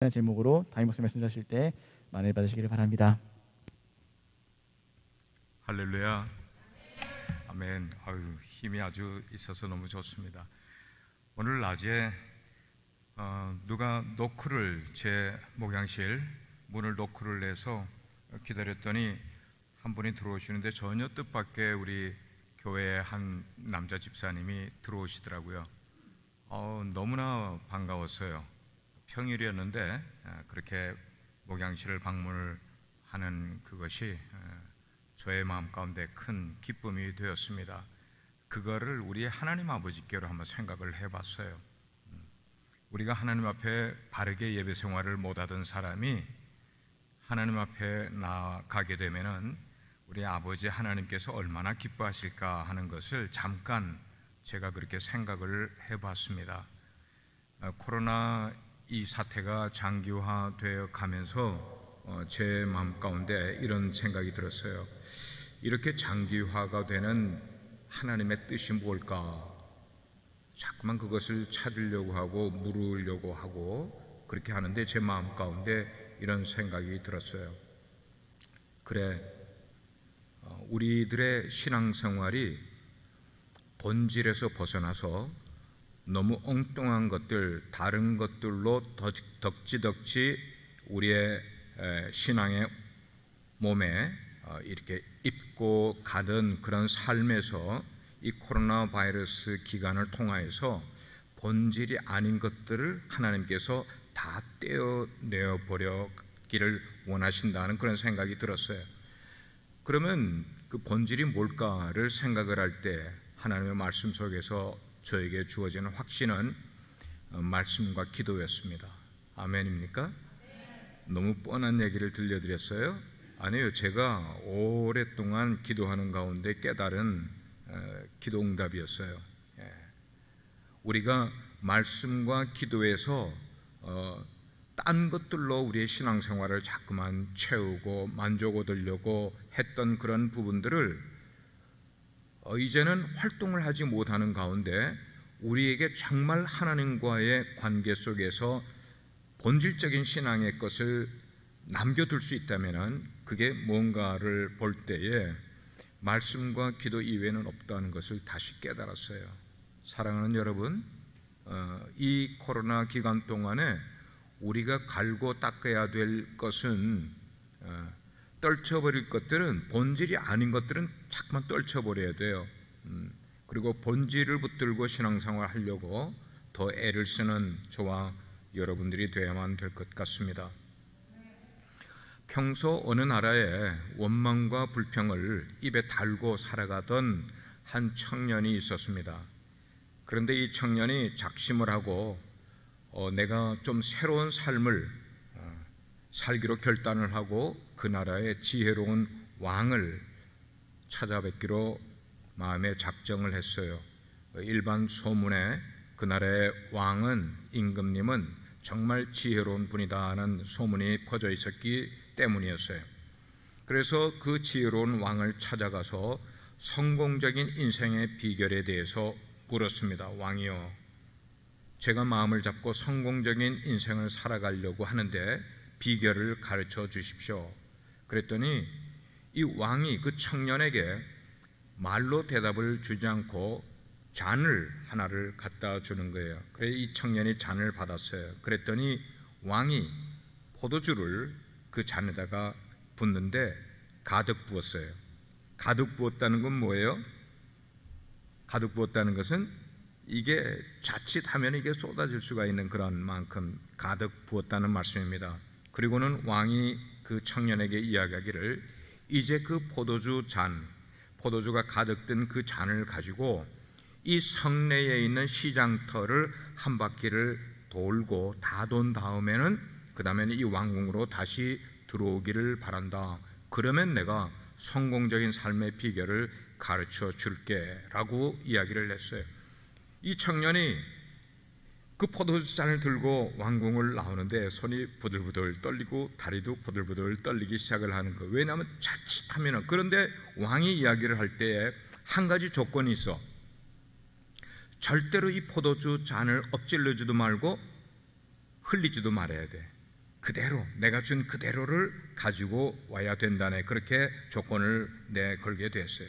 제목으로 담임 목사 말씀 하실 때 만을 받으시기를 바랍니다. 할렐루야. 아멘. 힘이 아주 있어서 너무 좋습니다. 오늘 낮에 누가 노크를 제 목양실 문을 노크를 내서 기다렸더니 한 분이 들어오시는데 전혀 뜻밖의 우리 교회의 한 남자 집사님이 들어오시더라고요. 너무나 반가웠어요. 평일이었는데 그렇게 목양실을 방문을 하는 그것이 저의 마음 가운데 큰 기쁨이 되었습니다. 그거를 우리 하나님 아버지께로 한번 생각을 해봤어요. 우리가 하나님 앞에 바르게 예배 생활을 못하던 사람이 하나님 앞에 나가게 되면은 우리 아버지 하나님께서 얼마나 기뻐하실까 하는 것을 잠깐 제가 그렇게 생각을 해봤습니다. 코로나 이 사태가 장기화되어 가면서 제 마음 가운데 이런 생각이 들었어요. 이렇게 장기화가 되는 하나님의 뜻이 뭘까? 자꾸만 그것을 찾으려고 하고 물으려고 하고 그렇게 하는데 제 마음 가운데 이런 생각이 들었어요. 그래, 우리들의 신앙생활이 본질에서 벗어나서 너무 엉뚱한 것들, 다른 것들로 덕지덕지 우리의 신앙의 몸에 이렇게 입고 가던 그런 삶에서 이 코로나 바이러스 기간을 통하여서 본질이 아닌 것들을 하나님께서 다 떼어내어 버리기를 원하신다는 그런 생각이 들었어요. 그러면 그 본질이 뭘까를 생각을 할 때 하나님의 말씀 속에서 저에게 주어지는 확신은 말씀과 기도였습니다. 아멘입니까? 너무 뻔한 얘기를 들려드렸어요? 아니에요. 제가 오랫동안 기도하는 가운데 깨달은 기도 응답이었어요. 우리가 말씀과 기도에서 딴 것들로 우리의 신앙생활을 자꾸만 채우고 만족 얻으려고 했던 그런 부분들을 이제는 활동을 하지 못하는 가운데 우리에게 정말 하나님과의 관계 속에서 본질적인 신앙의 것을 남겨둘 수 있다면 그게 뭔가를 볼 때에 말씀과 기도 이외에는 없다는 것을 다시 깨달았어요. 사랑하는 여러분, 이 코로나 기간 동안에 우리가 갈고 닦아야 될 것은 떨쳐버릴 것들은, 본질이 아닌 것들은 자꾸만 떨쳐버려야 돼요. 그리고 본질을 붙들고 신앙생활 하려고 더 애를 쓰는 저와 여러분들이 되어야만 될 것 같습니다. 평소 어느 나라에 원망과 불평을 입에 달고 살아가던 한 청년이 있었습니다. 그런데 이 청년이 작심을 하고 내가 좀 새로운 삶을 살기로 결단을 하고 그 나라의 지혜로운 왕을 찾아뵙기로 마음에 작정을 했어요. 일반 소문에 그 나라의 왕은, 임금님은 정말 지혜로운 분이다 하는 소문이 퍼져 있었기 때문이었어요. 그래서 그 지혜로운 왕을 찾아가서 성공적인 인생의 비결에 대해서 물었습니다. 왕이여, 제가 마음을 잡고 성공적인 인생을 살아가려고 하는데 비결을 가르쳐 주십시오. 그랬더니 이 왕이 그 청년에게 말로 대답을 주지 않고 잔을 하나를 갖다 주는 거예요. 그래서 이 청년이 잔을 받았어요. 그랬더니 왕이 포도주를 그 잔에다가 붓는데 가득 부었어요. 가득 부었다는 건 뭐예요? 가득 부었다는 것은 이게 자칫하면 이게 쏟아질 수가 있는 그런 만큼 가득 부었다는 말씀입니다. 그리고는 왕이 그 청년에게 이야기하기를, 이제 그 포도주가 가득 든 그 잔을 가지고 이 성내에 있는 시장터를 한 바퀴를 돌고 다 돈 다음에는 그 다음에는 이 왕궁으로 다시 들어오기를 바란다. 그러면 내가 성공적인 삶의 비결을 가르쳐 줄게 라고 이야기를 했어요. 이 청년이 그 포도주잔을 들고 왕궁을 나오는데 손이 부들부들 떨리고 다리도 부들부들 떨리기 시작을 하는 거예요. 왜냐하면 자칫하면, 그런데 왕이 이야기를 할 때에 한 가지 조건이 있어. 절대로 이 포도주 잔을 엎질러지도 말고 흘리지도 말아야 돼. 그대로 내가 준 그대로를 가지고 와야 된다네. 그렇게 조건을 걸게 됐어요.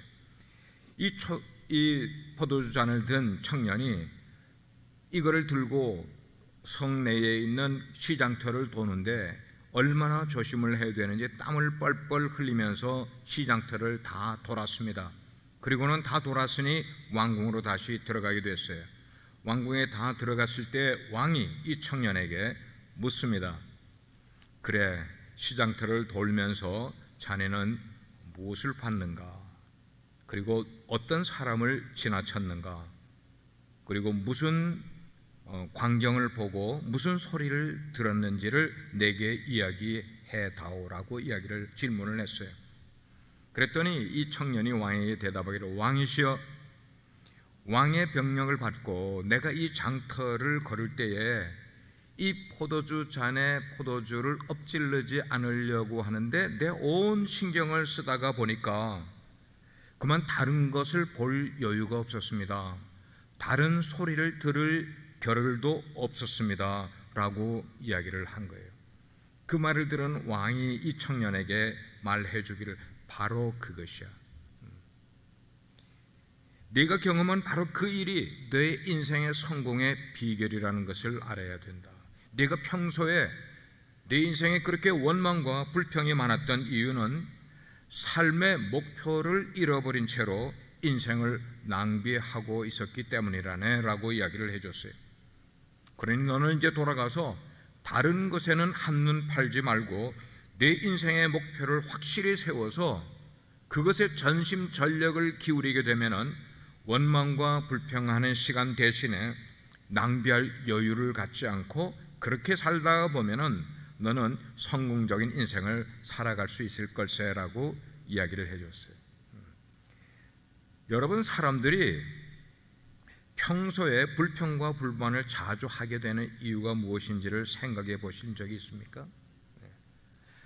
이 포도주 잔을 든 청년이 이거를 들고 성내에 있는 시장터를 도는데 얼마나 조심을 해야 되는지 땀을 뻘뻘 흘리면서 시장터를 다 돌았습니다. 그리고는 다 돌았으니 왕궁으로 다시 들어가게 됐어요. 왕궁에 다 들어갔을 때 왕이 이 청년에게 묻습니다. 그래, 시장터를 돌면서 자네는 무엇을 봤는가? 그리고 어떤 사람을 지나쳤는가? 그리고 무슨 광경을 보고 무슨 소리를 들었는지를 내게 이야기해 다오라고 질문을 했어요. 그랬더니 이 청년이 왕에게 대답하기를, 왕이시여, 왕의 병력을 받고 내가 이 장터를 걸을 때에 이 포도주 잔에 포도주를 엎질르지 않으려고 하는데 내 온 신경을 쓰다가 보니까 그만 다른 것을 볼 여유가 없었습니다. 다른 소리를 들을 겨를도 없었습니다 라고 이야기를 한 거예요. 그 말을 들은 왕이 이 청년에게 말해 주기를, 바로 그것이야. 네가 경험한 바로 그 일이 내 인생의 성공의 비결이라는 것을 알아야 된다. 네가 평소에 내 인생에 그렇게 원망과 불평이 많았던 이유는 삶의 목표를 잃어버린 채로 인생을 낭비하고 있었기 때문이라네 라고 이야기를 해줬어요. 그러니 너는 이제 돌아가서 다른 것에는 한눈 팔지 말고 내 인생의 목표를 확실히 세워서 그것에 전심전력을 기울이게 되면은 원망과 불평하는 시간 대신에 낭비할 여유를 갖지 않고 그렇게 살다가 보면은 너는 성공적인 인생을 살아갈 수 있을 걸세라고 이야기를 해줬어요. 여러분, 사람들이 평소에 불평과 불만을 자주 하게 되는 이유가 무엇인지를 생각해 보신 적이 있습니까?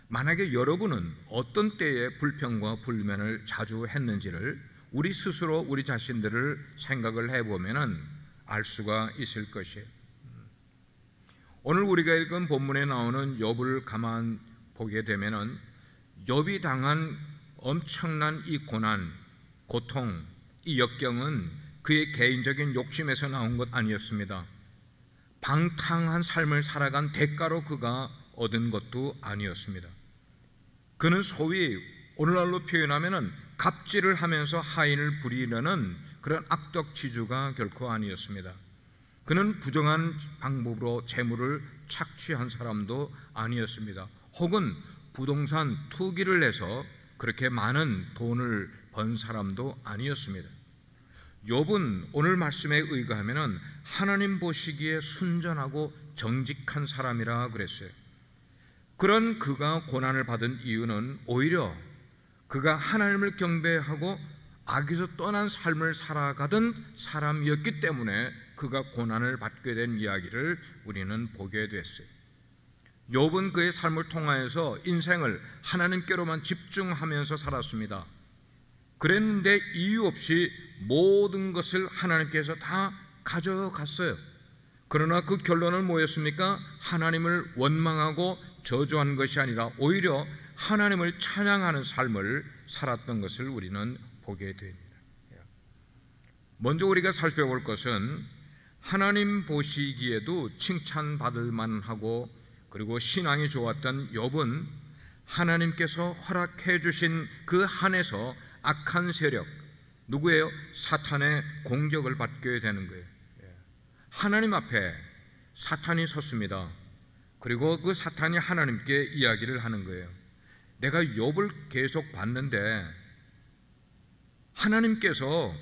만약에 여러분은 어떤 때에 불평과 불만을 자주 했는지를 우리 스스로 우리 자신들을 생각을 해보면 알 수가 있을 것이에요. 오늘 우리가 읽은 본문에 나오는 욥을 가만 보게 되면은 욥이 당한 엄청난 이 고난, 고통, 이 역경은 그의 개인적인 욕심에서 나온 것 아니었습니다. 방탕한 삶을 살아간 대가로 그가 얻은 것도 아니었습니다. 그는 소위 오늘날로 표현하면은 갑질을 하면서 하인을 부리려는 그런 악덕지주가 결코 아니었습니다. 그는 부정한 방법으로 재물을 착취한 사람도 아니었습니다. 혹은 부동산 투기를 해서 그렇게 많은 돈을 번 사람도 아니었습니다. 욥은 오늘 말씀에 의거하면 하나님 보시기에 순전하고 정직한 사람이라 그랬어요. 그런 그가 고난을 받은 이유는 오히려 그가 하나님을 경배하고 악에서 떠난 삶을 살아가던 사람이었기 때문에 그가 고난을 받게 된 이야기를 우리는 보게 됐어요. 욥은 그의 삶을 통하여서 인생을 하나님께로만 집중하면서 살았습니다. 그랬는데 이유 없이 모든 것을 하나님께서 다 가져갔어요. 그러나 그 결론은 뭐였습니까? 하나님을 원망하고 저주한 것이 아니라 오히려 하나님을 찬양하는 삶을 살았던 것을 우리는 보게 됩니다. 먼저 우리가 살펴볼 것은 하나님 보시기에도 칭찬받을 만하고 그리고 신앙이 좋았던 욥은 하나님께서 허락해 주신 그 한에서 악한 세력, 누구예요? 사탄의 공격을 받게 되는 거예요. 하나님 앞에 사탄이 섰습니다. 그리고 그 사탄이 하나님께 이야기를 하는 거예요. 내가 욥을 계속 봤는데 하나님께서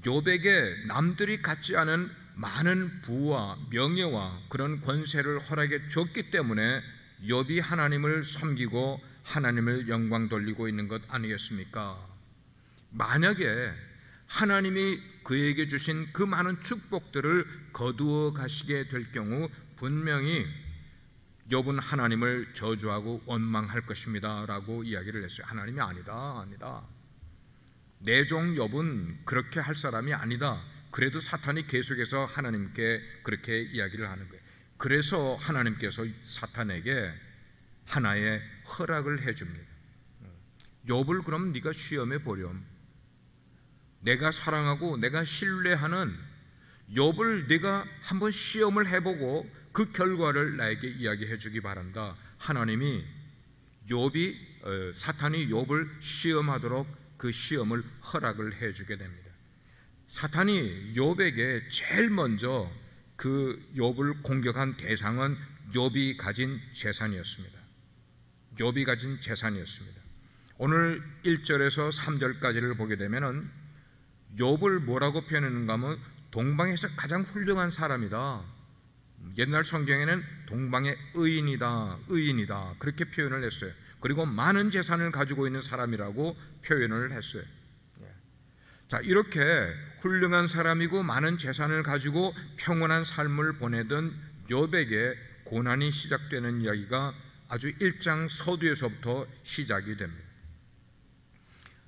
욥에게 남들이 갖지 않은 많은 부와 명예와 그런 권세를 허락해 줬기 때문에 욥이 하나님을 섬기고 하나님을 영광 돌리고 있는 것 아니겠습니까? 만약에 하나님이 그에게 주신 그 많은 축복들을 거두어 가시게 될 경우 분명히 욥은 하나님을 저주하고 원망할 것입니다 라고 이야기를 했어요. 하나님이 아니다. 내 종 욥은 그렇게 할 사람이 아니다. 그래도 사탄이 계속해서 하나님께 그렇게 이야기를 하는 거예요. 그래서 하나님께서 사탄에게 하나의 허락을 해줍니다. 욥을 그럼 네가 시험해 보렴. 내가 사랑하고 내가 신뢰하는 욥을 네가 한번 시험을 해보고 그 결과를 나에게 이야기해 주기 바란다. 하나님이 사탄이 욥을 시험하도록 그 시험을 허락을 해주게 됩니다. 사탄이 욥에게 제일 먼저 그 욥을 공격한 대상은 욥이 가진 재산이었습니다. 욥이 가진 재산이었습니다. 오늘 1절에서 3절까지를 보게 되면은 욥을 뭐라고 표현하는가 하면 동방에서 가장 훌륭한 사람이다. 옛날 성경에는 동방의 의인이다 그렇게 표현을 했어요. 그리고 많은 재산을 가지고 있는 사람이라고 표현을 했어요. 자, 이렇게 훌륭한 사람이고 많은 재산을 가지고 평온한 삶을 보내던 욥에게 고난이 시작되는 이야기가 아주 1장 서두에서부터 시작이 됩니다.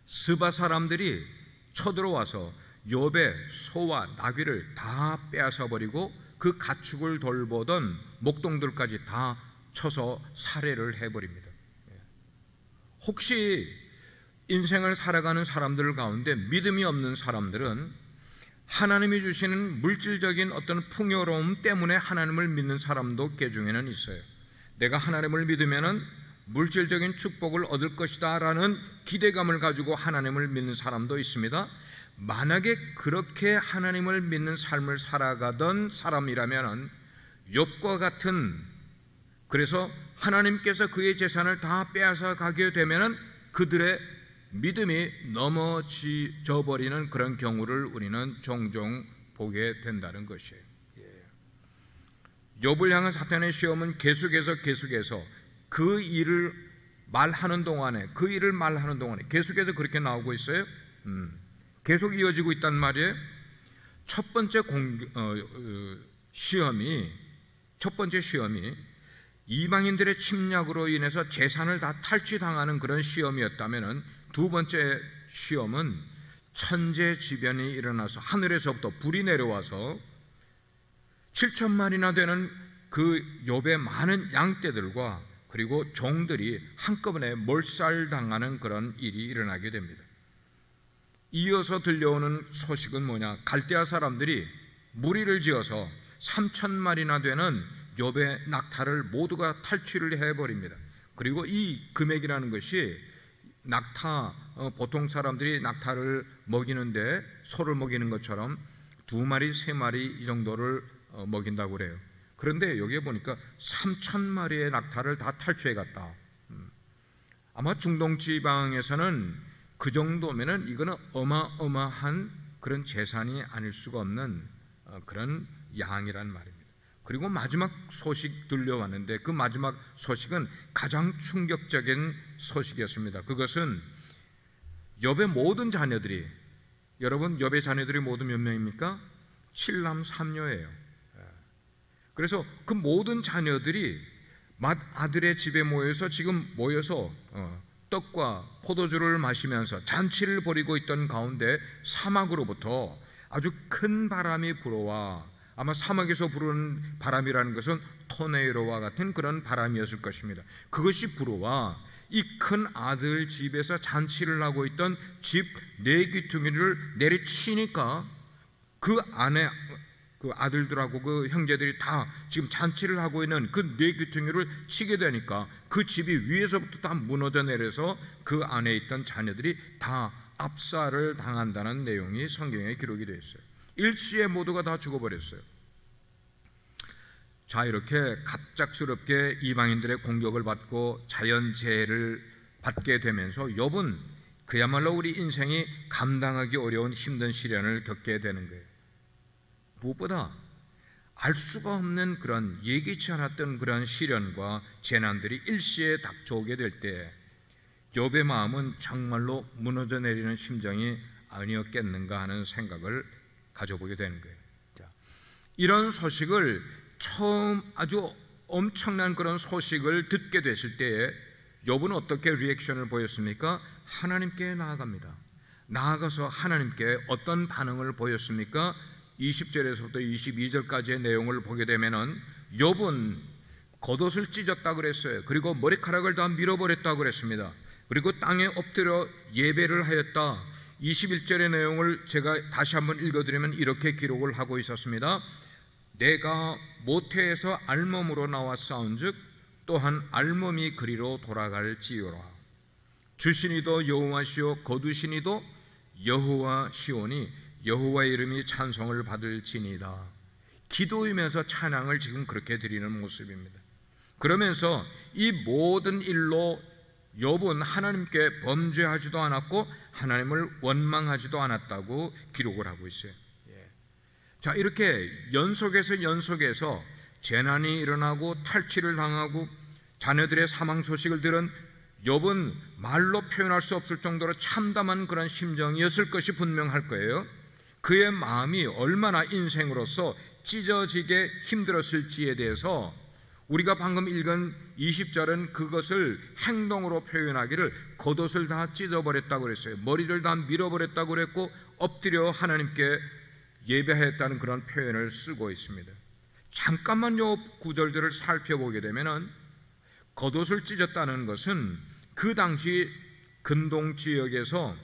스바 사람들이 쳐들어와서 욥의 소와 나귀를 다 빼앗아 버리고 그 가축을 돌보던 목동들까지 다 쳐서 살해를 해버립니다. 혹시 인생을 살아가는 사람들 가운데 믿음이 없는 사람들은 하나님이 주시는 물질적인 어떤 풍요로움 때문에 하나님을 믿는 사람도 그 중에는 있어요. 내가 하나님을 믿으면은 물질적인 축복을 얻을 것이다 라는 기대감을 가지고 하나님을 믿는 사람도 있습니다. 만약에 그렇게 하나님을 믿는 삶을 살아가던 사람이라면 욥과 같은, 그래서 하나님께서 그의 재산을 다 빼앗아 가게 되면 그들의 믿음이 넘어져 버리는 그런 경우를 우리는 종종 보게 된다는 것이에요. 욥을 향한 사탄의 시험은 계속해서 그 일을 말하는 동안에 계속해서 그렇게 나오고 있어요. 계속 이어지고 있단 말이에요. 첫 번째 시험이 이방인들의 침략으로 인해서 재산을 다 탈취당하는 그런 시험이었다면은 두 번째 시험은 천재지변이 일어나서 하늘에서부터 불이 내려와서 7,000마리나 되는 그 욥의 많은 양떼들과 그리고 종들이 한꺼번에 몰살당하는 그런 일이 일어나게 됩니다. 이어서 들려오는 소식은 뭐냐? 갈대아 사람들이 무리를 지어서 3,000마리나 되는 욥의 낙타를 모두가 탈취를 해버립니다. 그리고 이 금액이라는 것이 보통 사람들이 낙타를 먹이는데 소를 먹이는 것처럼 2마리, 3마리 이 정도를 먹인다고 그래요. 그런데 여기에 보니까 3,000마리의 낙타를 다 탈취해 갔다. 아마 중동 지방에서는 그 정도면은 이거는 어마어마한 그런 재산이 아닐 수가 없는 그런 양이란 말입니다. 그리고 마지막 소식 들려왔는데 그 마지막 소식은 가장 충격적인 소식이었습니다. 그것은 욥의 모든 자녀들이, 여러분 욥의 자녀들이 모두 몇 명입니까? 7남 3녀예요. 그래서 그 모든 자녀들이 맏아들의 집에 모여서 떡과 포도주를 마시면서 잔치를 벌이고 있던 가운데 사막으로부터 아주 큰 바람이 불어와, 아마 사막에서 부르는 바람이라는 것은 토네이로와 같은 그런 바람이었을 것입니다. 그것이 불어와 이 큰 아들 집에서 잔치를 하고 있던 집 네 귀퉁이를 내리치니까 그 안에 그 아들들하고 그 형제들이 다 지금 잔치를 하고 있는 그 네 귀퉁이를 치게 되니까 그 집이 위에서부터 다 무너져 내려서 그 안에 있던 자녀들이 다 압살을 당한다는 내용이 성경에 기록이 되어 있어요. 일시에 모두가 다 죽어버렸어요. 자, 이렇게 갑작스럽게 이방인들의 공격을 받고 자연재해를 받게 되면서 욥은 그야말로 우리 인생이 감당하기 어려운 힘든 시련을 겪게 되는 거예요. 무엇보다 알 수가 없는 그런 예기치 않았던 그런 시련과 재난들이 일시에 닥쳐오게 될 때 욥의 마음은 정말로 무너져 내리는 심정이 아니었겠는가 하는 생각을 가져보게 되는 거예요. 자, 이런 소식을 처음 아주 엄청난 그런 소식을 듣게 됐을 때에 욥은 어떻게 리액션을 보였습니까? 하나님께 나아갑니다. 나아가서 하나님께 어떤 반응을 보였습니까? 20절에서부터 22절까지의 내용을 보게 되면은 욥은 겉옷을 찢었다 그랬어요. 그리고 머리카락을 다 밀어버렸다 그랬습니다. 그리고 땅에 엎드려 예배를 하였다. 21절의 내용을 제가 다시 한번 읽어드리면 이렇게 기록을 하고 있었습니다. 내가 모태에서 알몸으로 나왔사온즉 또한 알몸이 그리로 돌아갈지어라. 주시니도 여호와시오 거두시니도 여호와시오니 여호와의 이름이 찬송을 받을지니이다. 기도이면서 찬양을 지금 그렇게 드리는 모습입니다. 그러면서 이 모든 일로 욥은 하나님께 범죄하지도 않았고 하나님을 원망하지도 않았다고 기록을 하고 있어요. 자, 이렇게 연속해서 재난이 일어나고 탈취를 당하고 자녀들의 사망 소식을 들은 욥은 말로 표현할 수 없을 정도로 참담한 그런 심정이었을 것이 분명할 거예요. 그의 마음이 얼마나 인생으로서 찢어지게 힘들었을지에 대해서 우리가 방금 읽은 20절은 그것을 행동으로 표현하기를 겉옷을 다 찢어버렸다고 그랬어요. 머리를 다 밀어버렸다고 그랬고 엎드려 하나님께 예배하였다는 그런 표현을 쓰고 있습니다. 잠깐만 요 구절들을 살펴보게 되면은 겉옷을 찢었다는 것은 그 당시 근동 지역에서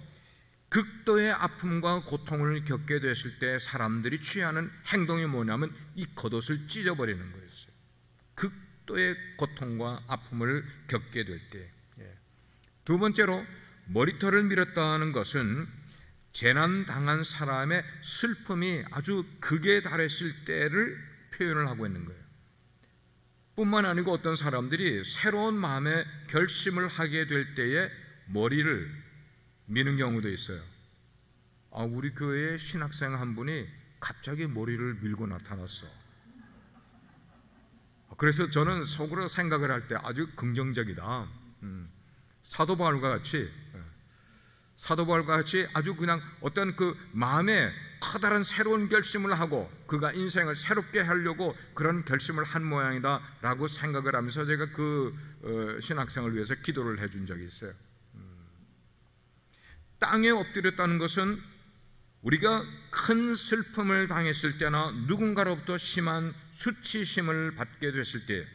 극도의 아픔과 고통을 겪게 됐을 때 사람들이 취하는 행동이 뭐냐면 이 겉옷을 찢어버리는 거였어요. 극도의 고통과 아픔을 겪게 될 때. 두 번째로 머리털을 밀었다는 것은 재난당한 사람의 슬픔이 아주 극에 달했을 때를 표현을 하고 있는 거예요. 뿐만 아니고 어떤 사람들이 새로운 마음의 결심을 하게 될 때에 머리를 미는 경우도 있어요. 우리 교회에 신학생 한 분이 갑자기 머리를 밀고 나타났어. 그래서 저는 속으로 생각을 할 때 아주 긍정적이다. 사도 바울과 같이 아주 그냥 어떤 그 마음에 커다란 새로운 결심을 하고 그가 인생을 새롭게 하려고 그런 결심을 한 모양이다 라고 생각을 하면서 제가 그 신학생을 위해서 기도를 해준 적이 있어요. 땅에 엎드렸다는 것은 우리가 큰 슬픔을 당했을 때나 누군가로부터 심한 수치심을 받게 됐을 때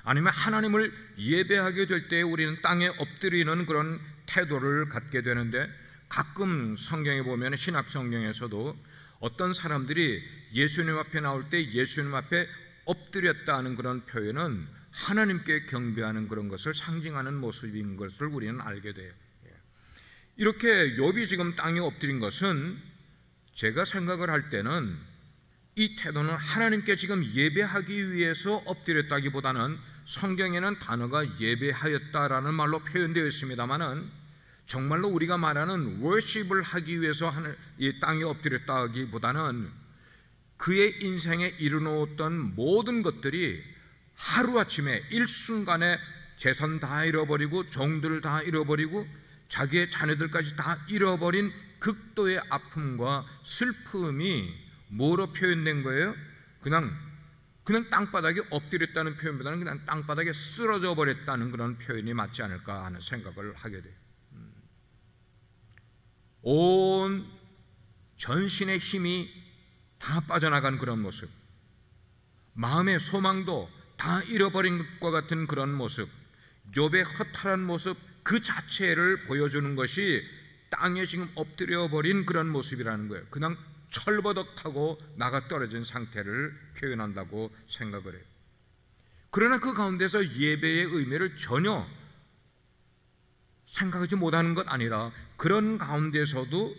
아니면 하나님을 예배하게 될 때 우리는 땅에 엎드리는 그런 태도를 갖게 되는데 가끔 성경에 보면 신약 성경에서도 어떤 사람들이 예수님 앞에 나올 때 예수님 앞에 엎드렸다는 그런 표현은 하나님께 경배하는 그런 것을 상징하는 모습인 것을 우리는 알게 돼요. 이렇게 욥이 지금 땅에 엎드린 것은 제가 생각을 할 때는 이 태도는 하나님께 지금 예배하기 위해서 엎드렸다기보다는 성경에는 단어가 예배하였다라는 말로 표현되어 있습니다만은 정말로 우리가 말하는 워십을 하기 위해서 이 땅에 엎드렸다기보다는 그의 인생에 이루어놓았던 모든 것들이 하루아침에 일순간에 재산 다 잃어버리고 종들을 다 잃어버리고 자기의 자녀들까지 다 잃어버린 극도의 아픔과 슬픔이 뭐로 표현된 거예요? 그냥 땅바닥에 엎드렸다는 표현보다는 그냥 땅바닥에 쓰러져 버렸다는 그런 표현이 맞지 않을까 하는 생각을 하게 돼요. 온 전신의 힘이 다 빠져나간 그런 모습, 마음의 소망도 다 잃어버린 것과 같은 그런 모습, 욥의 허탈한 모습 그 자체를 보여주는 것이 땅에 지금 엎드려 버린 그런 모습이라는 거예요. 그냥 철버덕하고 나가 떨어진 상태를 표현한다고 생각을 해요. 그러나 그 가운데서 예배의 의미를 전혀 생각하지 못하는 것 아니라 그런 가운데서도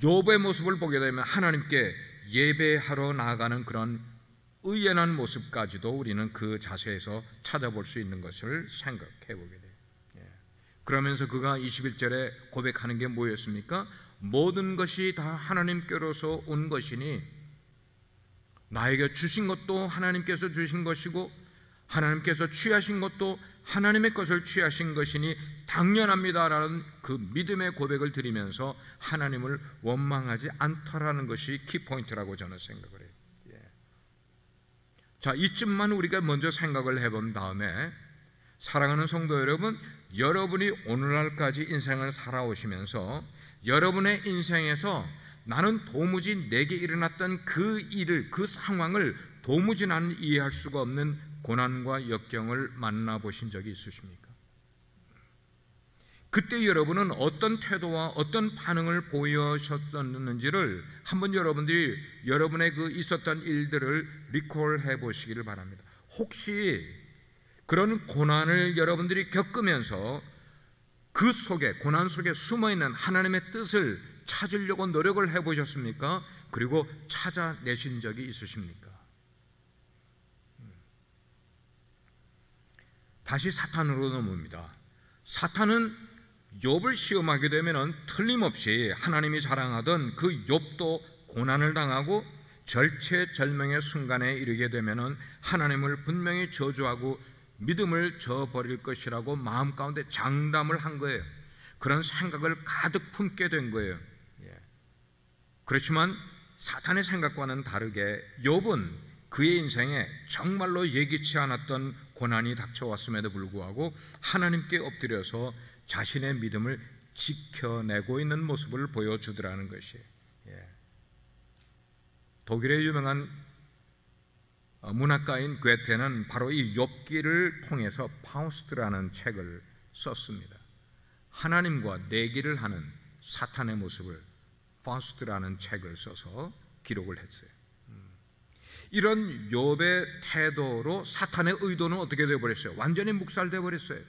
욥의 모습을 보게 되면 하나님께 예배하러 나아가는 그런 의연한 모습까지도 우리는 그 자세에서 찾아볼 수 있는 것을 생각해 보게 돼요. 그러면서 그가 21절에 고백하는 게 뭐였습니까? 모든 것이 다 하나님께로서 온 것이니 나에게 주신 것도 하나님께서 주신 것이고 하나님께서 취하신 것도 하나님의 것을 취하신 것이니 당연합니다라는 그 믿음의 고백을 드리면서 하나님을 원망하지 않더라는 것이 키포인트라고 저는 생각을 해요. 자, 이쯤만 우리가 먼저 생각을 해본 다음에 사랑하는 성도 여러분, 여러분이 오늘날까지 인생을 살아오시면서 여러분의 인생에서 나는 도무지 내게 일어났던 그 일을, 그 상황을 도무지 나는 이해할 수가 없는 고난과 역경을 만나보신 적이 있으십니까? 그때 여러분은 어떤 태도와 어떤 반응을 보이셨었는지를 한번 여러분들이 여러분의 그 있었던 일들을 리콜해 보시기를 바랍니다. 혹시 그런 고난을 여러분들이 겪으면서 그 속에, 고난 속에 숨어있는 하나님의 뜻을 찾으려고 노력을 해보셨습니까? 그리고 찾아내신 적이 있으십니까? 다시 사탄으로 넘어옵니다. 사탄은 욥을 시험하게 되면 틀림없이 하나님이 자랑하던 그 욥도 고난을 당하고 절체절명의 순간에 이르게 되면 하나님을 분명히 저주하고 믿음을 저버릴 것이라고 마음 가운데 장담을 한 거예요. 그런 생각을 가득 품게 된 거예요. 그렇지만 사탄의 생각과는 다르게 욥은 그의 인생에 정말로 예기치 않았던 고난이 닥쳐왔음에도 불구하고 하나님께 엎드려서 자신의 믿음을 지켜내고 있는 모습을 보여주더라는 것이에요. 독일의 유명한 문학가인 괴테는 바로 이 욥기를 통해서 파우스트라는 책을 썼습니다. 하나님과 내기를 하는 사탄의 모습을 파우스트라는 책을 써서 기록을 했어요. 이런 욥의 태도로 사탄의 의도는 어떻게 되어버렸어요? 완전히 묵살되어 버렸어요.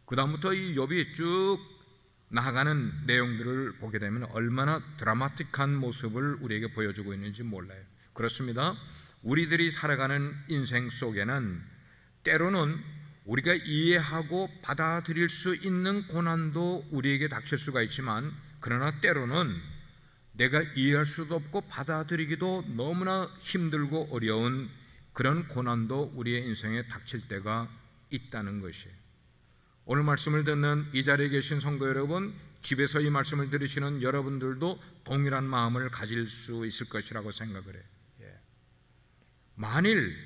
그 다음부터 이 욥이 쭉 나아가는 내용들을 보게 되면 얼마나 드라마틱한 모습을 우리에게 보여주고 있는지 몰라요. 그렇습니다. 우리들이 살아가는 인생 속에는 때로는 우리가 이해하고 받아들일 수 있는 고난도 우리에게 닥칠 수가 있지만, 그러나 때로는 내가 이해할 수도 없고 받아들이기도 너무나 힘들고 어려운 그런 고난도 우리의 인생에 닥칠 때가 있다는 것이에요. 오늘 말씀을 듣는 이 자리에 계신 성도 여러분, 집에서 이 말씀을 들으시는 여러분들도 동일한 마음을 가질 수 있을 것이라고 생각을 해요. 만일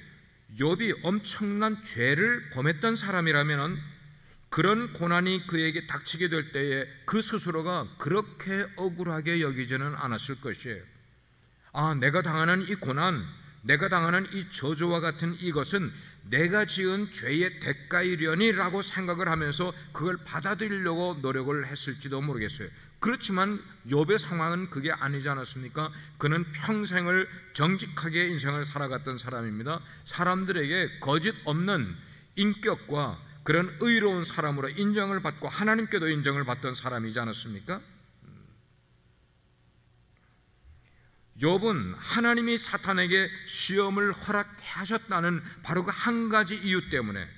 욥이 엄청난 죄를 범했던 사람이라면 그런 고난이 그에게 닥치게 될 때에 그 스스로가 그렇게 억울하게 여기지는 않았을 것이에요. 내가 당하는 이 고난, 내가 당하는 이 저주와 같은 이것은 내가 지은 죄의 대가이려니라고 생각을 하면서 그걸 받아들이려고 노력을 했을지도 모르겠어요. 그렇지만 욥의 상황은 그게 아니지 않았습니까? 그는 평생을 정직하게 인생을 살아갔던 사람입니다. 사람들에게 거짓 없는 인격과 그런 의로운 사람으로 인정을 받고 하나님께도 인정을 받던 사람이지 않았습니까? 욥은 하나님이 사탄에게 시험을 허락하셨다는 바로 그 한 가지 이유 때문에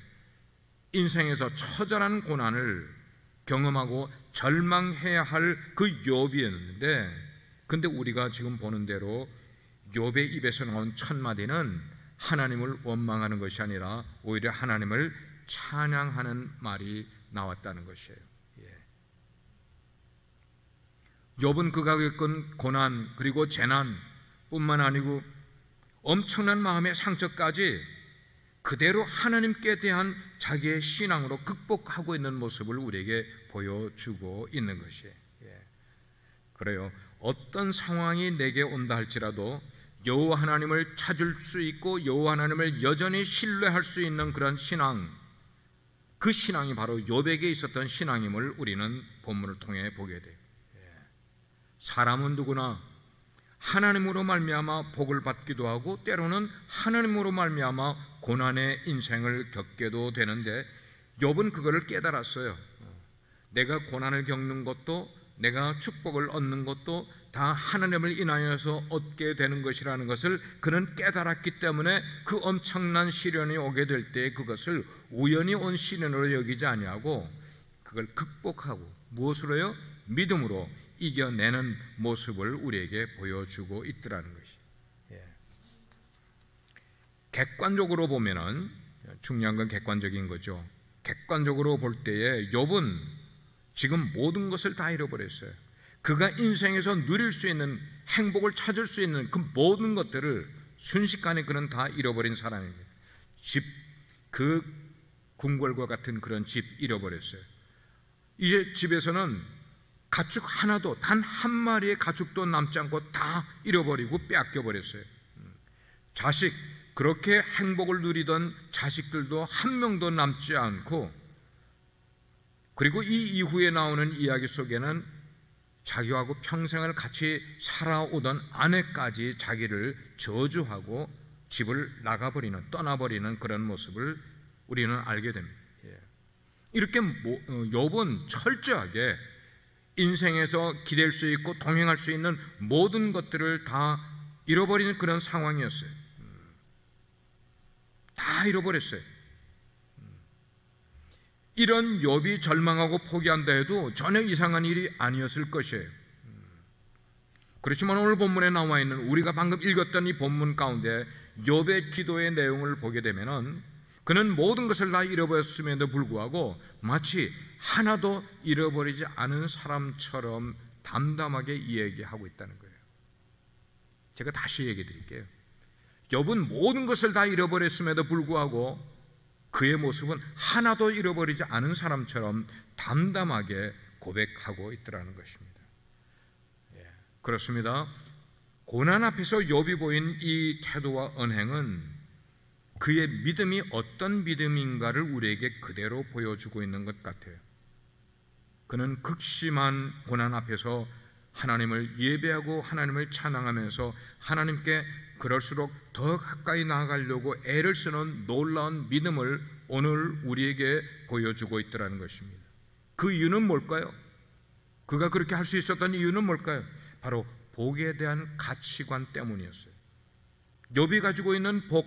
인생에서 처절한 고난을 경험하고 절망해야 할 그 욥이었는데, 근데 우리가 지금 보는 대로 욥의 입에서 나온 첫 마디는 하나님을 원망하는 것이 아니라 오히려 하나님을 찬양하는 말이 나왔다는 것이에요. 욥은 그가 겪은 고난 그리고 재난 뿐만 아니고 엄청난 마음의 상처까지 그대로 하나님께 대한 자기의 신앙으로 극복하고 있는 모습을 우리에게 보여주고 있는 것이에요. 그래요. 어떤 상황이 내게 온다 할지라도 여호와 하나님을 찾을 수 있고 여호와 하나님을 여전히 신뢰할 수 있는 그런 신앙, 그 신앙이 바로 욥에게 있었던 신앙임을 우리는 본문을 통해 보게 돼요. 사람은 누구나 하나님으로 말미암아 복을 받기도 하고 때로는 하나님으로 말미암아 고난의 인생을 겪게도 되는데, 욥은 그거를 깨달았어요. 내가 고난을 겪는 것도 내가 축복을 얻는 것도 다 하나님을 인하여서 얻게 되는 것이라는 것을 그는 깨달았기 때문에 그 엄청난 시련이 오게 될 때 그것을 우연히 온 시련으로 여기지 아니하고 그걸 극복하고 무엇으로요? 믿음으로 이겨내는 모습을 우리에게 보여주고 있더라는 것이. 객관적으로 보면은 중요한 건 객관적인 거죠. 객관적으로 볼 때에 욥은 지금 모든 것을 다 잃어버렸어요. 그가 인생에서 누릴 수 있는 행복을 찾을 수 있는 그 모든 것들을 순식간에 그는 다 잃어버린 사람입니다. 집, 그 궁궐과 같은 그런 집 잃어버렸어요. 이제 집에서는 가축 하나도, 단 한 마리의 가축도 남지 않고 다 잃어버리고 빼앗겨버렸어요. 자식, 그렇게 행복을 누리던 자식들도 한 명도 남지 않고, 그리고 이 이후에 나오는 이야기 속에는 자기하고 평생을 같이 살아오던 아내까지 자기를 저주하고 집을 나가버리는, 떠나버리는 그런 모습을 우리는 알게 됩니다. 이렇게 욥은 철저하게 인생에서 기댈 수 있고 동행할 수 있는 모든 것들을 다 잃어버리는 그런 상황이었어요. 다 잃어버렸어요. 이런 욥이 절망하고 포기한다 해도 전혀 이상한 일이 아니었을 것이에요. 그렇지만 오늘 본문에 나와 있는, 우리가 방금 읽었던 이 본문 가운데 욥의 기도의 내용을 보게 되면은 그는 모든 것을 다 잃어버렸음에도 불구하고 마치 하나도 잃어버리지 않은 사람처럼 담담하게 이야기하고 있다는 거예요. 제가 다시 얘기해 드릴게요. 욥은 모든 것을 다 잃어버렸음에도 불구하고 그의 모습은 하나도 잃어버리지 않은 사람처럼 담담하게 고백하고 있더라는 것입니다. 그렇습니다. 고난 앞에서 욥이 보인 이 태도와 언행은 그의 믿음이 어떤 믿음인가를 우리에게 그대로 보여주고 있는 것 같아요. 그는 극심한 고난 앞에서 하나님을 예배하고 하나님을 찬양하면서 하나님께 그럴수록 더 가까이 나아가려고 애를 쓰는 놀라운 믿음을 오늘 우리에게 보여주고 있더라는 것입니다. 그 이유는 뭘까요? 그가 그렇게 할 수 있었던 이유는 뭘까요? 바로 복에 대한 가치관 때문이었어요. 욥이 가지고 있는 복,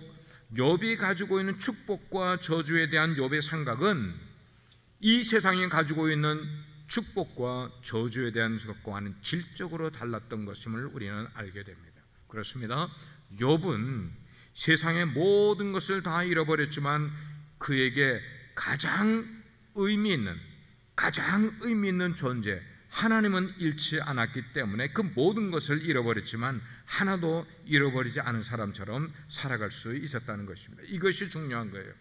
욥이 가지고 있는 축복과 저주에 대한 욥의 생각은 이 세상이 가지고 있는 축복과 저주에 대한 것과는 질적으로 달랐던 것임을 우리는 알게 됩니다. 그렇습니다. 욥은 세상의 모든 것을 다 잃어버렸지만 그에게 가장 의미 있는 존재, 하나님은 잃지 않았기 때문에 그 모든 것을 잃어버렸지만 하나도 잃어버리지 않은 사람처럼 살아갈 수 있었다는 것입니다. 이것이 중요한 거예요.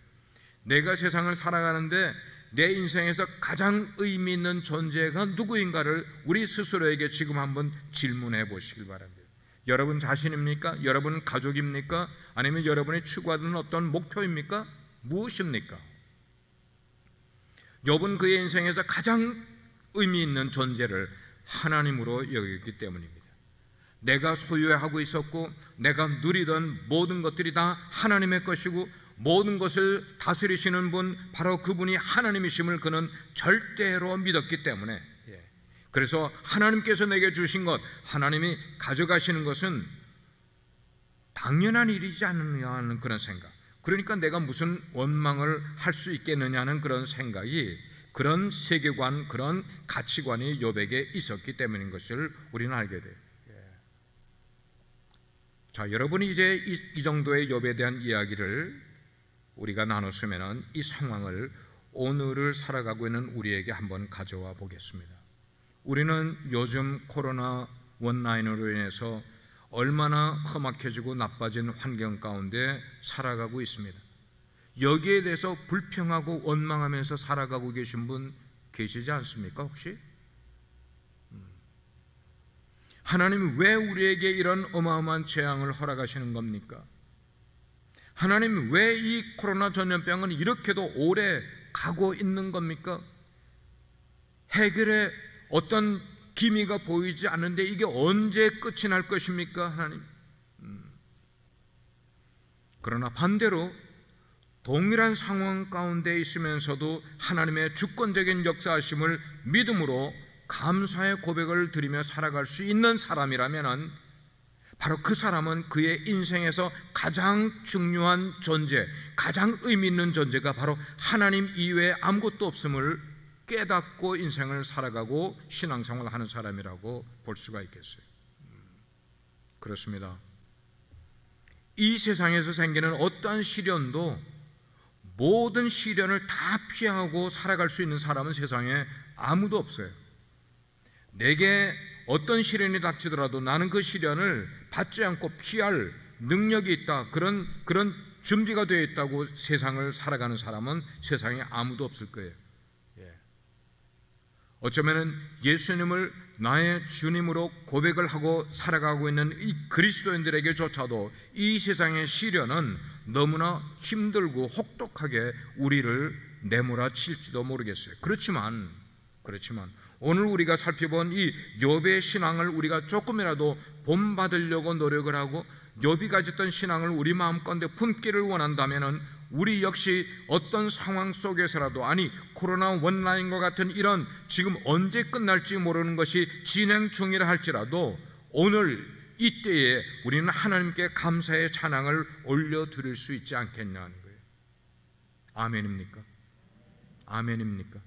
내가 세상을 살아가는데 내 인생에서 가장 의미 있는 존재가 누구인가를 우리 스스로에게 지금 한번 질문해 보시길 바랍니다. 여러분 자신입니까? 여러분 가족입니까? 아니면 여러분이 추구하는 어떤 목표입니까? 무엇입니까? 욥은 그의 인생에서 가장 의미 있는 존재를 하나님으로 여겼기 때문입니다. 내가 소유하고 있었고 내가 누리던 모든 것들이 다 하나님의 것이고 모든 것을 다스리시는 분, 바로 그분이 하나님이심을 그는 절대로 믿었기 때문에, 그래서 하나님께서 내게 주신 것, 하나님이 가져가시는 것은 당연한 일이지 않느냐 하는 그런 생각, 그러니까 내가 무슨 원망을 할 수 있겠느냐는 그런 생각이, 그런 세계관, 그런 가치관이 욥에게 있었기 때문인 것을 우리는 알게 돼요. 자, 여러분이 이제 이 정도의 욥에 대한 이야기를 우리가 나눴으면 이 상황을 오늘을 살아가고 있는 우리에게 한번 가져와 보겠습니다. 우리는 요즘 코로나 원라인으로 인해서 얼마나 험악해지고 나빠진 환경 가운데 살아가고 있습니다. 여기에 대해서 불평하고 원망하면서 살아가고 계신 분 계시지 않습니까? 혹시? 하나님이 왜 우리에게 이런 어마어마한 재앙을 허락하시는 겁니까? 하나님이 왜 이 코로나 전염병은 이렇게도 오래 가고 있는 겁니까? 해결에 어떤 기미가 보이지 않는데 이게 언제 끝이 날 것입니까? 하나님. 그러나 반대로 동일한 상황 가운데 있으면서도 하나님의 주권적인 역사하심을 믿음으로 감사의 고백을 드리며 살아갈 수 있는 사람이라면 바로 그 사람은 그의 인생에서 가장 중요한 존재, 가장 의미 있는 존재가 바로 하나님 이외에 아무것도 없음을 깨닫고 인생을 살아가고 신앙생활을 하는 사람이라고 볼 수가 있겠어요. 그렇습니다. 이 세상에서 생기는 어떠한 시련도 모든 시련을 다 피하고 살아갈 수 있는 사람은 세상에 아무도 없어요. 내게 어떤 시련이 닥치더라도 나는 그 시련을 받지 않고 피할 능력이 있다, 그런 준비가 되어 있다고 세상을 살아가는 사람은 세상에 아무도 없을 거예요. 어쩌면 예수님을 나의 주님으로 고백을 하고 살아가고 있는 이 그리스도인들에게조차도 이 세상의 시련은 너무나 힘들고 혹독하게 우리를 내몰아칠지도 모르겠어요. 그렇지만 오늘 우리가 살펴본 이 욥의 신앙을 우리가 조금이라도 본받으려고 노력을 하고 욥이 가졌던 신앙을 우리 마음가운데 품기를 원한다면 우리 역시 어떤 상황 속에서라도, 아니 코로나 원라인과 같은 이런 지금 언제 끝날지 모르는 것이 진행 중이라 할지라도 오늘 이때에 우리는 하나님께 감사의 찬양을 올려드릴 수 있지 않겠냐는 거예요. 아멘입니까? 아멘입니까?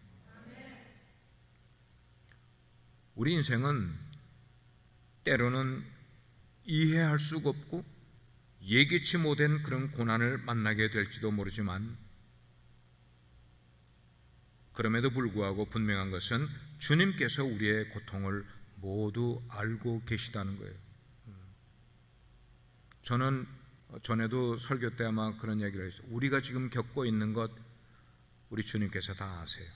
우리 인생은 때로는 이해할 수가 없고 예기치 못한 그런 고난을 만나게 될지도 모르지만, 그럼에도 불구하고 분명한 것은 주님께서 우리의 고통을 모두 알고 계시다는 거예요. 저는 전에도 설교 때 아마 그런 얘기를 했어요. 우리가 지금 겪고 있는 것 우리 주님께서 다 아세요.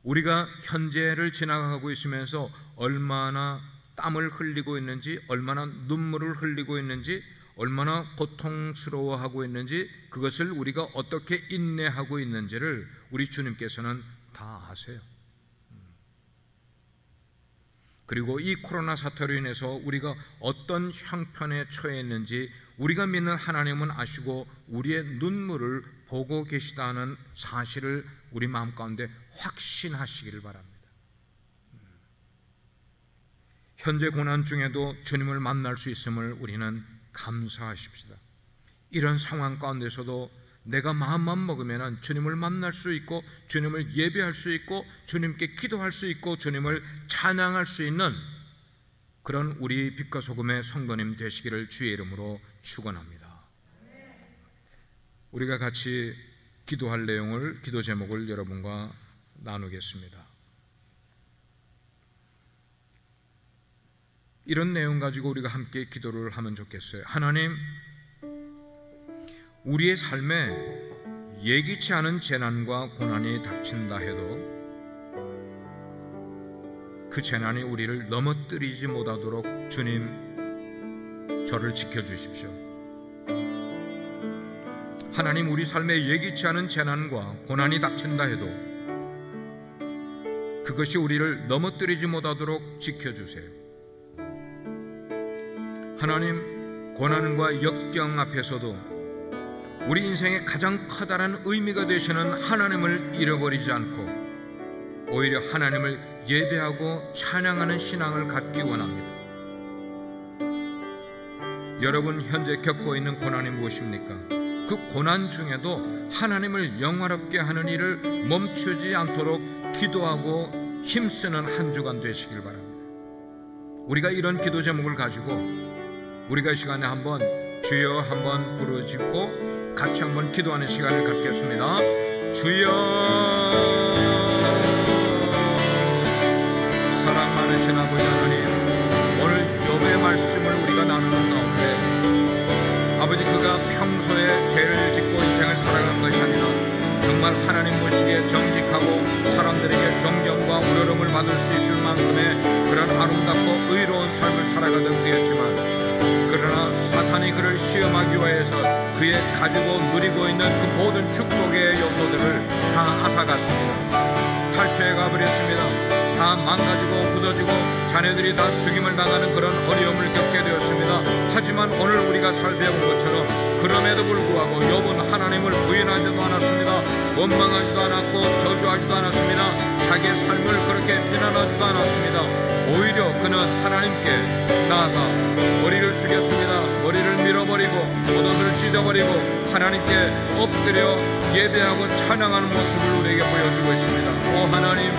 우리가 현재를 지나가고 있으면서 얼마나 땀을 흘리고 있는지, 얼마나 눈물을 흘리고 있는지, 얼마나 고통스러워하고 있는지, 그것을 우리가 어떻게 인내하고 있는지를 우리 주님께서는 다 아세요. 그리고 이 코로나 사태로 인해서 우리가 어떤 형편에 처해 있는지 우리가 믿는 하나님은 아시고 우리의 눈물을 보고 계시다는 사실을 우리 마음 가운데 확신하시기를 바랍니다. 현재 고난 중에도 주님을 만날 수 있음을 우리는 감사하십시다. 이런 상황 가운데서도 내가 마음만 먹으면 주님을 만날 수 있고, 주님을 예배할 수 있고, 주님께 기도할 수 있고, 주님을 찬양할 수 있는 그런 우리 빛과 소금의 성도님 되시기를 주의 이름으로 축원합니다. 우리가 같이 기도할 내용을, 기도 제목을 여러분과 나누겠습니다. 이런 내용 가지고 우리가 함께 기도를 하면 좋겠어요. 하나님, 우리의 삶에 예기치 않은 재난과 고난이 닥친다 해도 그 재난이 우리를 넘어뜨리지 못하도록 주님 저를 지켜주십시오. 하나님, 우리 삶에 예기치 않은 재난과 고난이 닥친다 해도 그것이 우리를 넘어뜨리지 못하도록 지켜주세요. 하나님, 고난과 역경 앞에서도 우리 인생의 가장 커다란 의미가 되시는 하나님을 잃어버리지 않고 오히려 하나님을 예배하고 찬양하는 신앙을 갖기 원합니다. 여러분 현재 겪고 있는 고난이 무엇입니까? 그 고난 중에도 하나님을 영화롭게 하는 일을 멈추지 않도록 기도하고 힘쓰는 한 주간 되시길 바랍니다. 우리가 이런 기도 제목을 가지고 우리가 이 시간에 한번 주여 한번 부르짖고 같이 한번 기도하는 시간을 갖겠습니다. 주여, 사랑 많으신 아버지 하나님, 오늘 욥의 말씀을 우리가 나누는 가운데 아버지, 그가 평소에 죄를 짓고 인생을 살아간 것이 아니라 정말 하나님 보시기에 정직하고 사람들에게 존경과 우러름을 받을 수 있을 만큼의 그런 아름답고 의로운 삶을 살아가던 그였지만, 그러나 사탄이 그를 시험하기 위해서 그의 가지고 누리고 있는 그 모든 축복의 요소들을 다 앗아갔습니다. 탈취해 가버렸습니다. 다 망가지고 부서지고 자녀들이 다 죽임을 당하는 그런 어려움을 겪게 되었습니다. 하지만 오늘 우리가 살펴본 것처럼 그럼에도 불구하고 욥은 하나님을 부인하지도 않았습니다. 원망하지도 않았고 저주하지도 않았습니다. 자기의 삶을 그렇게 비난하지도 않았습니다. 오히려 그는 하나님께 나아가 머리를 숙였습니다. 머리를 밀어버리고 겉옷을 찢어버리고 하나님께 엎드려 예배하고 찬양하는 모습을 우리에게 보여주고 있습니다. 오 하나님,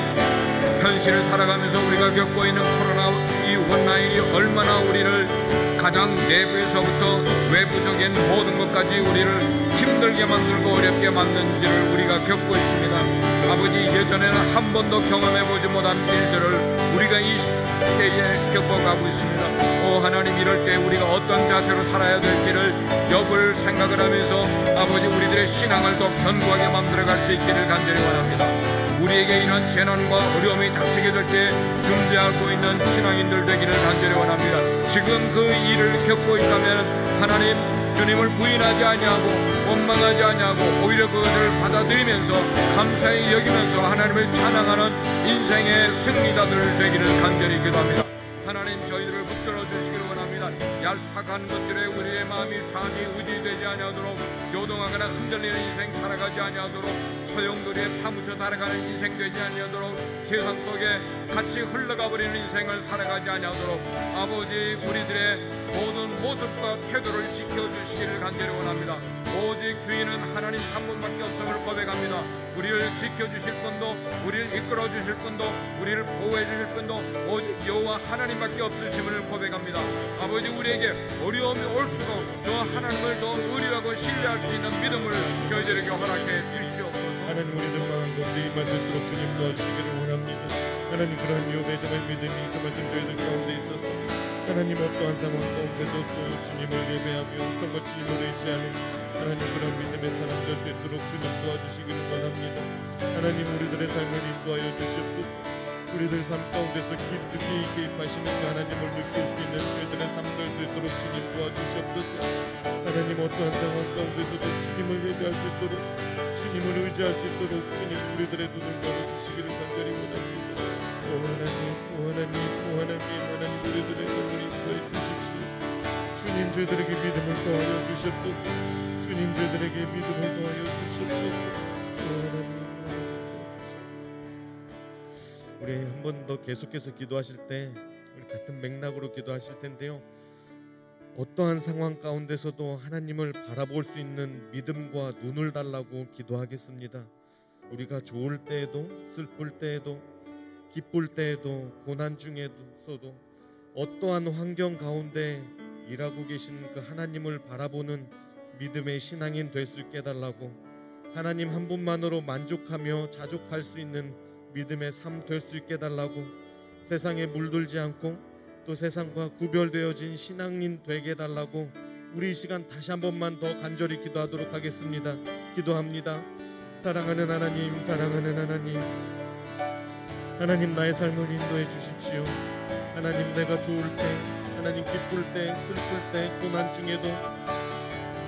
현실을 살아가면서 우리가 겪고 있는 코로나 이 원라인이 얼마나 우리를 가장 내부에서부터 외부적인 모든 것까지 우리를 힘들게 만들고 어렵게 만드는지를 우리가 겪고 있습니다. 아버지, 예전에는 한 번도 경험해보지 못한 일들을 우리가 이 시대에 겪어가고 있습니다. 오 하나님, 이럴 때 우리가 어떤 자세로 살아야 될지를 욥을 생각을 하면서 아버지, 우리들의 신앙을 더 견고하게 만들어갈 수 있기를 간절히 원합니다. 우리에게 이런 재난과 어려움이 닥치게 될 때 준비하고 있는 신앙인들 되기를 간절히 원합니다. 지금 그 일을 겪고 있다면 하나님 주님을 부인하지 아니하고 원망하지 아니하고 오히려 그것을 받아들이면서 감사히 여기면서 하나님을 찬양하는 인생의 승리자들 되기를 간절히 기도합니다. 하나님 저희들을 붙들어 주시기를 원합니다. 얄팍한 것들에 우리의 마음이 좌지 의지되지 아니하도록 요동하거나 흔들리는 인생 살아가지 아니하도록 소용돌이에 파묻혀 살아가는 인생 되지 아니하도록 세상 속에 같이 흘러가 버리는 인생을 살아가지 아니하도록 아버지 우리들의 모든 모습과 태도를 지켜주시기를 간절히 원합니다. 오직 주인은 하나님 한 분밖에 없음을 고백합니다. 우리를 지켜주실 분도 우리를 이끌어주실 분도 우리를 보호해주실 분도 오직 여호와 하나님밖에 없으심을 고백합니다. 아버지 우리에게 어려움이 올수록 더 하나님을 더 의뢰하고 신뢰할 수 있는 믿음을 저희들에게 허락해 주시옵소서. 하나님 우리들 마음 가운데 임하실수록 주님 도와주시기를 원합니다. 하나님 그런 욥의 정말 믿음이 정말 좀 저희들 가운데 있어서 하나님 어떠한 상황 가운데도 또 주님을 예배하며 정말 주님을 의지하는 하나님 그런 믿음의 사람 될 수 있도록 주님 도와주시기를 원합니다. 하나님 우리들의 삶을 인도하여 주시옵소서. 우리들 삶 가운데서 깊이 개입하시는 그 하나님을 느낄 수 있는 저희들의 삶 될 수 있도록 주님 도와주시옵소서. 하나님 어떠한 상황 가운데서도 주님을 예배할 수 있도록 주님을 의지할 수 있도록 주님 우리들의 눈을 열어주시기를 간절히 원합니다. 오 하나님 오 하나님 오 하나님 하나님 우리들의 눈을 인도해 주십시오. 주님 저희들에게 믿음을 더하여 주시옵소서. 주님 저희들에게 믿음을 더하여 주시옵소서. 오 하나님 우리 한 번 더 계속해서 기도하실 때 우리 같은 맥락으로 기도하실 텐데요. 어떠한 상황 가운데서도 하나님을 바라볼 수 있는 믿음과 눈을 달라고 기도하겠습니다. 우리가 좋을 때에도 슬플 때에도 기쁠 때에도 고난 중에서도 어떠한 환경 가운데 일하고 계신 그 하나님을 바라보는 믿음의 신앙인 될 수 있게 해달라고 하나님 한 분만으로 만족하며 자족할 수 있는 믿음의 삶 될 수 있게 해달라고 세상에 물들지 않고 또 세상과 구별되어진 신앙인 되게 해달라고 우리 이 시간 다시 한 번만 더 간절히 기도하도록 하겠습니다. 기도합니다. 사랑하는 하나님 사랑하는 하나님 하나님 나의 삶을 인도해 주십시오. 하나님 내가 좋을 때 하나님 기쁠 때 슬플 때 고난 중에도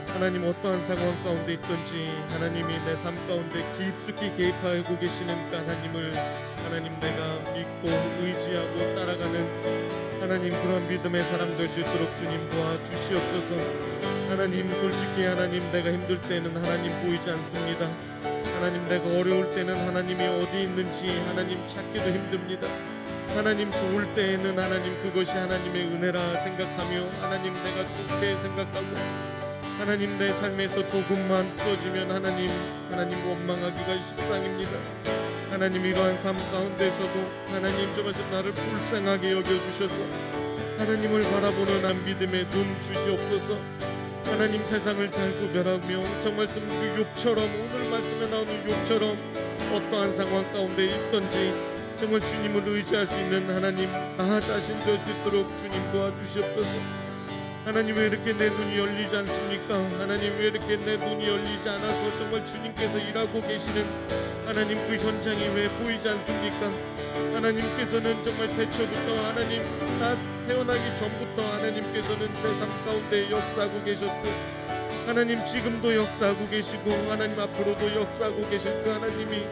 하나님 어떠한 상황 가운데 있든지 하나님이 내 삶 가운데 깊숙이 개입하고 계시는 그 하나님을 하나님 내가 믿고 의지하고 따라가는 하나님 그런 믿음의 사람 될 수 있도록 주님 도와주시옵소서. 하나님 솔직히 하나님 내가 힘들 때는 하나님 보이지 않습니다. 하나님 내가 어려울 때는 하나님이 어디 있는지 하나님 찾기도 힘듭니다. 하나님 좋을 때에는 하나님 그것이 하나님의 은혜라 생각하며 하나님 내가 좋게 생각하고 하나님 내 삶에서 조금만 풀어지면 하나님 원망하기가 십상입니다. 하나님 이러한 삶 가운데서도 하나님 정말 나를 불쌍하게 여겨주셔서 하나님을 바라보는 한 믿음의 눈 주시옵소서. 하나님 세상을 잘 구별하며 정말 그 욥처럼 오늘 말씀에 나오는 욥처럼 어떠한 상황 가운데 있든지 정말 주님을 의지할 수 있는 하나님 나 자신 될 수 있도록 주님 도와주시옵소서. 하나님 왜 이렇게 내 눈이 열리지 않습니까? 하나님 왜 이렇게 내 눈이 열리지 않아서 정말 주님께서 일하고 계시는 하나님 그 현장이 왜 보이지 않습니까? 하나님께서는 정말 태초부터 하나님 나 태어나기 전부터 하나님께서는 내 삶 가운데 역사하고 계셨고 하나님 지금도 역사하고 계시고 하나님 앞으로도 역사하고 계실 그 하나님이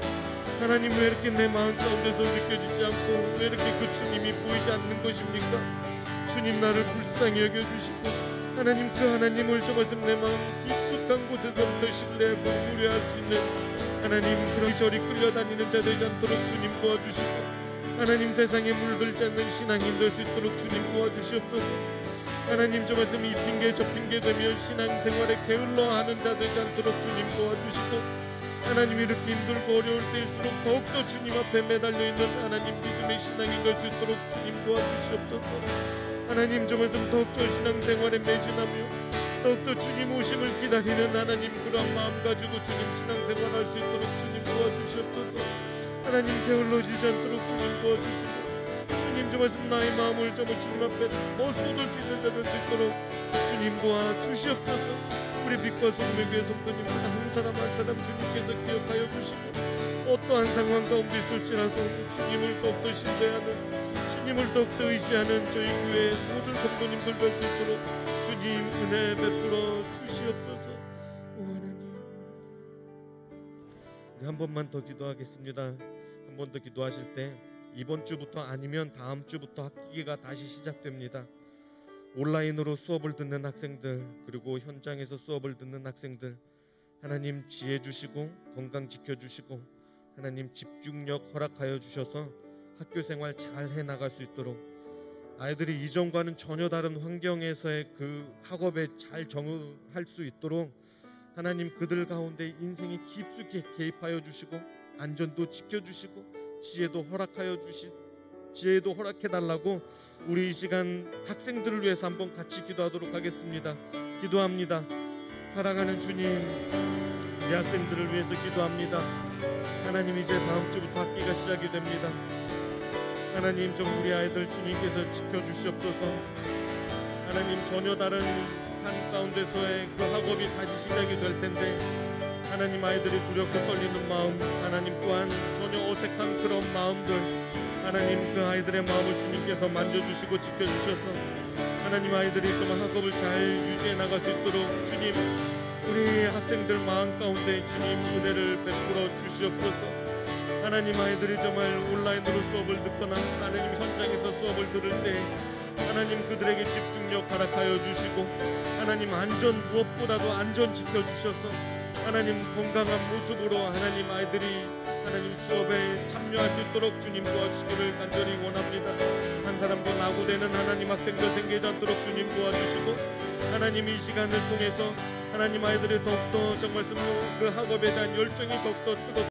하나님 왜 이렇게 내 마음 가운데서 느껴지지 않고 왜 이렇게 그 주님이 보이지 않는 것입니까? 주님 나를 불쌍히 여겨주시고 하나님 그 하나님을 정말 내 마음 깊숙한 곳에서부터 신뢰하고 우려할 수 있는 하나님 그런 저리 끌려다니는 자 되지 않도록 주님 도와주시고 하나님 세상에 물들지 않는 신앙인 될 수 있도록 주님 도와주시옵소서. 하나님 저 말씀 이 핑계 저 핑계 되며 신앙생활에 게을러하는 자 되지 않도록 주님 도와주시고 하나님 이렇게 힘들고 어려울 때일수록 더욱더 주님 앞에 매달려있는 하나님 믿음의 신앙인 될 수 있도록 주님 도와주시옵소서. 하나님 저 말씀 더욱더 신앙생활에 매진하며 더욱더 주님 오심을 기다리는 하나님 그런 마음 가지고 주님 신앙생활 할 수 있도록 주님 도와주시옵소서. 하나님 게을러지지 않도록 주님 도와주시고 주님 저 말씀 나의 마음을 정말 주님 앞에 더 쏟을 수 있는 자 될 수 있도록 주님 도와주시옵소서. 우리 빛과 소금의 교회 성도님들 한 사람 한 사람 주님께서 기억하여 주시고 어떠한 상황 가운데 있을지라도 주님을 더욱더 신뢰하는 주님을 더욱더 의지하는 저희 교회 모든 성도님들 될 수 있도록 주님 은혜 베풀어 주시옵소서. 오 하나님, 우리 한 번만 더 기도하겠습니다. 한 번 더 기도하실 때 이번 주부터 아니면 다음 주부터 학기가 다시 시작됩니다. 온라인으로 수업을 듣는 학생들 그리고 현장에서 수업을 듣는 학생들 하나님 지혜 주시고 건강 지켜주시고 하나님 집중력 허락하여 주셔서 학교 생활 잘 해나갈 수 있도록 아이들이 이전과는 전혀 다른 환경에서의 그 학업에 잘 적응할 수 있도록 하나님 그들 가운데 인생이 깊숙이 개입하여 주시고 안전도 지켜주시고 지혜도 허락해 달라고 우리 이 시간 학생들을 위해서 한번 같이 기도하도록 하겠습니다. 기도합니다. 사랑하는 주님, 이 학생들을 위해서 기도합니다. 하나님 이제 다음 주부터 학기가 시작이 됩니다. 하나님 좀 우리 아이들 주님께서 지켜주시옵소서. 하나님 전혀 다른 삶 가운데서의 그 학업이 다시 시작이 될 텐데 하나님 아이들이 두렵고 떨리는 마음 하나님 또한 전혀 어색한 그런 마음들 하나님 그 아이들의 마음을 주님께서 만져주시고 지켜주셔서 하나님 아이들이 좀 학업을 잘 유지해 나갈 수 있도록 주님 우리 학생들 마음 가운데 주님 은혜를 베풀어 주시옵소서. 하나님 아이들이 정말 온라인으로 수업을 듣거나 하나님 현장에서 수업을 들을 때 하나님 그들에게 집중력 허락하여 주시고 하나님 안전 무엇보다도 안전 지켜주셔서 하나님 건강한 모습으로 하나님 아이들이 하나님 수업에 참여할 수 있도록 주님 도와주시기를 간절히 원합니다. 한 사람도 낙오되는 하나님 학생들 생기지 않도록 주님 도와주시고 하나님 이 시간을 통해서 하나님 아이들이 더욱더 정말 그 학업에 대한 열정이 더욱더 뜨겁